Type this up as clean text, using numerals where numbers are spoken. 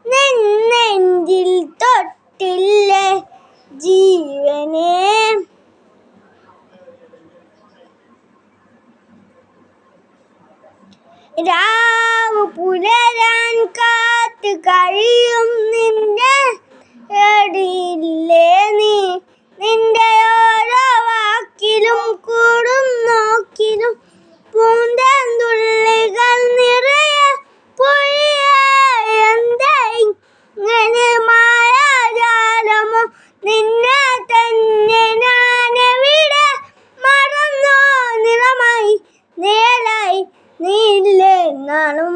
നിന്നെഞ്ചിൽ തൊട്ടില്ലേ ജീവനെ. രാവ് പുലരാൻ കാത്ത് കഴിയും നിന്റെ എടിയില്ലേ നീ. നിന്റെ ഓരോ വാക്കിലും കൂടും നോക്കിലും പൂന്തേൻതുള്ളികൾ നിറയെ പൊഴിയേ. എന്തേ ഇങ്ങനെ മായാജാലമോ നിന്നെ തന്നെ ഞാനെവിടെ മറന്നോ. നിറമായി നിഴലായി നീയില്ലേ എന്നാലും.